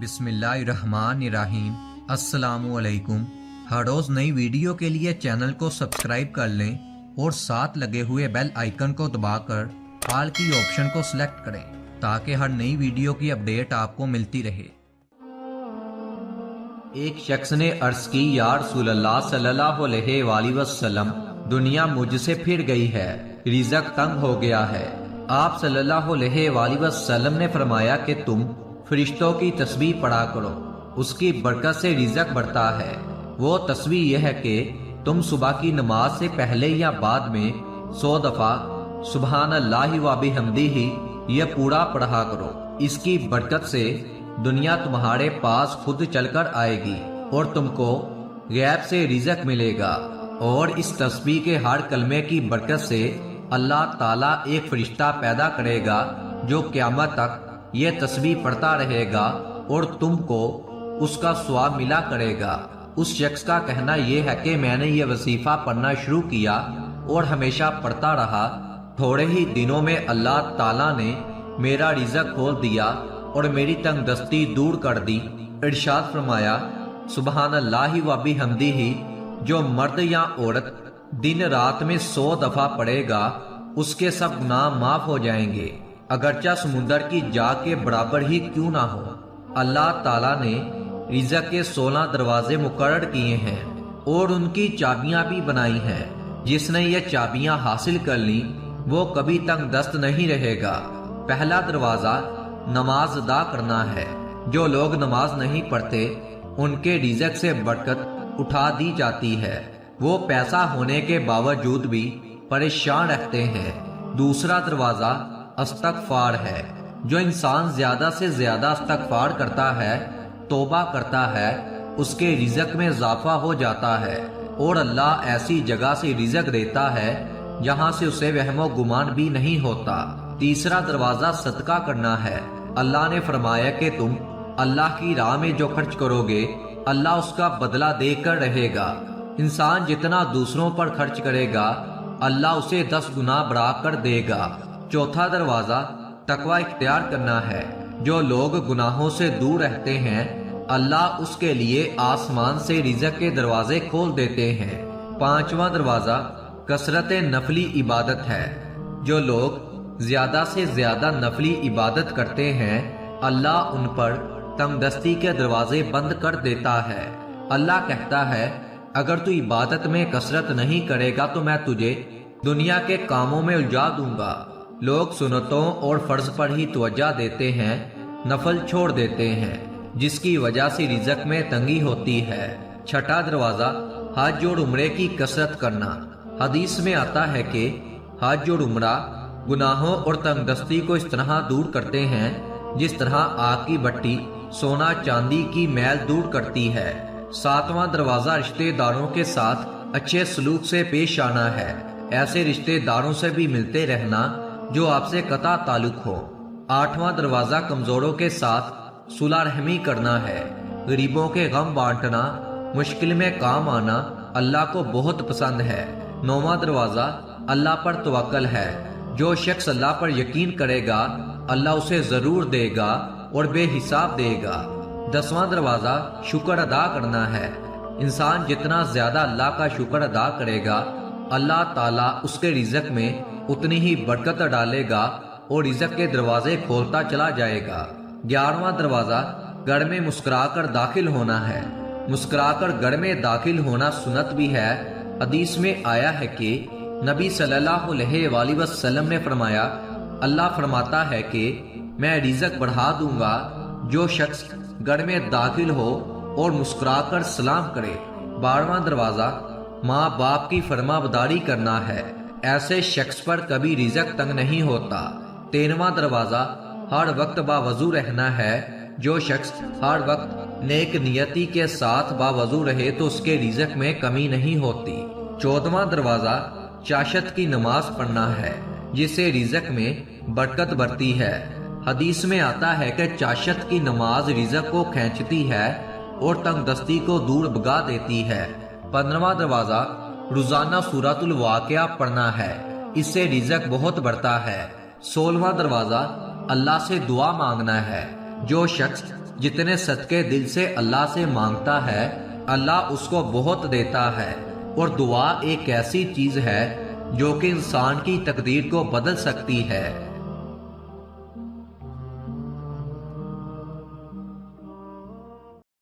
बिस्मिल्लाहिर्रहमानिर्रहीम। अस्सलामु अलैकुम। हर रोज़ नई वीडियो के लिए चैनल को सब्सक्राइब कर लें और साथ लगे हुए बेल आइकन को दबाकर ऑल की ऑप्शन को सिलेक्ट करें ताकि हर नई वीडियो की अपडेट आपको मिलती रहे। एक शख्स ने अर्ज की, या रसूलल्लाह सल्लल्लाहु अलैहि वसल्लम, दुनिया मुझसे फिर गई है, रिज़्क तंग हो गया है। आप सल्लल्लाहु अलैहि वसल्लम ने फरमाया कि तुम फरिश्तों की तस्बीह पढ़ा करो, उसकी बरकत से रिज़्क बढ़ता है। वो तस्बीह यह है कि तुम सुबह की नमाज से पहले या बाद में 100 दफा सुबहानल्लाहि व बिहम्दिही यह पूरा पढ़ा करो। इसकी बरकत से दुनिया तुम्हारे पास खुद चलकर आएगी और तुमको गैब से रिज़्क मिलेगा। और इस तस्बीह के हर कलमे की बरकत से अल्लाह ताला एक फरिश्ता पैदा करेगा जो क़यामत तक यह तस्बीह पढ़ता रहेगा और तुमको उसका सवाब मिला करेगा। उस शख्स का कहना यह है कि मैंने ये वजीफा पढ़ना शुरू किया और हमेशा पढ़ता रहा। थोड़े ही दिनों में अल्लाह ताला ने मेरा रिज़्क खोल दिया और मेरी तंगदस्ती दूर कर दी। इरशाद फरमाया, सुबहानल्लाहि व बिहम्दिही, जो मर्द या औरत दिन रात में 100 दफा पढ़ेगा उसके सब गुनाह माफ हो जाएंगे, अगरचा समुंदर की जाग के बराबर ही क्यों ना हो। अल्लाह ताला ने रिज़्क के 16 दरवाजे मुकर्रर किए हैं और उनकी चाबियां भी बनाई हैं। जिसने ये चाबियां हासिल कर ली वो कभी तंगदस्त नहीं रहेगा। पहला दरवाजा नमाज अदा करना है। जो लोग नमाज नहीं पढ़ते उनके रिज़्क से बरकत उठा दी जाती है। वो पैसा होने के बावजूद भी परेशान रहते हैं। दूसरा दरवाजा इस्तग़फ़ार है। जो इंसान ज्यादा से ज्यादा इस्तग़फ़ार करता है, तौबा करता है, उसके रिज़्क में इजाफा हो जाता है और अल्लाह ऐसी जगह से रिज़्क देता है जहां से उसे वहमो गुमान भी नहीं होता। तीसरा दरवाजा सदका करना है। अल्लाह ने फरमाया कि तुम अल्लाह की राह में जो खर्च करोगे अल्लाह उसका बदला देकर रहेगा। इंसान जितना दूसरों पर खर्च करेगा अल्लाह उसे 10 गुना बढ़ा कर देगा। चौथा दरवाजा तकवा इख्तियार करना है। जो लोग गुनाहों से दूर रहते हैं अल्लाह उसके लिए आसमान से रिज़्क के दरवाजे खोल देते हैं। पांचवा दरवाजा कसरत नफली इबादत है। जो लोग ज्यादा से ज्यादा नफली इबादत करते हैं अल्लाह उन पर तंगदस्ती के दरवाजे बंद कर देता है। अल्लाह कहता है, अगर तू इबादत में कसरत नहीं करेगा तो मैं तुझे दुनिया के कामों में उलझा दूंगा। लोग सुन्नतों और फर्ज पर ही तवज्जो देते हैं, नफल छोड़ देते हैं, जिसकी वजह से रिज़्क में तंगी होती है। छठा दरवाजा हज और उम्रे की कसरत करना। हदीस में आता है कि हज और उम्रा गुनाहों और तंगदस्ती को इस तरह दूर करते हैं जिस तरह आग की भट्टी सोना चांदी की मैल दूर करती है। सातवां दरवाजा रिश्तेदारों के साथ अच्छे सलूक से पेश आना है। ऐसे रिश्तेदारों से भी मिलते रहना जो आपसे कता ताल्लुक हो। आठवां दरवाजा कमजोरों के साथ सुलह रहमी करना है। गरीबों के गम बांटना, मुश्किल में काम आना अल्लाह को बहुत पसंद है। नौवां दरवाजा अल्लाह पर तवक्कल है। जो शख्स अल्लाह पर यकीन करेगा अल्लाह उसे जरूर देगा और बेहिसाब देगा। 10वां दरवाजा शुक्र अदा करना है। इंसान जितना ज्यादा अल्लाह का शुक्र अदा करेगा अल्लाह ताला उसके रिज़्क में उतनी ही बरकत डालेगा और रिज़्क के दरवाजे खोलता चला जाएगा। 11वां दरवाजा घर में मुस्कुराकर दाखिल होना है। मुस्कुराकर घर में दाखिल होना सुन्नत भी है। हदीस में आया है कि नबी सल्लल्लाहु अलैहि वसल्लम ने फरमाया, अल्लाह फरमाता है कि मैं रिज़्क बढ़ा दूंगा जो शख्स घर में दाखिल हो और मुस्कुराकर सलाम करे। 12वां दरवाजा माँ बाप की फरमाबरदारी करना है। ऐसे शख्स पर कभी रिज़्क तंग नहीं होता। 13वां दरवाजा हर वक्त बावजू रहना है। जो शख्स हर वक्त नेक नियति के साथ बावजू रहे तो उसके रिज़्क में कमी नहीं होती। 14वां दरवाजा चाशत की नमाज पढ़ना है जिससे रिज़्क में बरकत बढ़ती है। हदीस में आता है कि चाशत की नमाज रिज़्क को खींचती है और तंगदस्ती को दूर भगा देती है। 15वां दरवाजा रोजाना सूरतुल वाक़िया पढ़ना है, इससे रिज़्क बहुत बढ़ता है। 16वां दरवाजा अल्लाह से दुआ मांगना है। जो शख्स جتنے صدقے دل سے اللہ سے مانگتا ہے اللہ اس کو بہت دیتا ہے، اور دعا ایک ایسی چیز ہے جو کہ انسان کی تقدیر کو بدل سکتی ہے۔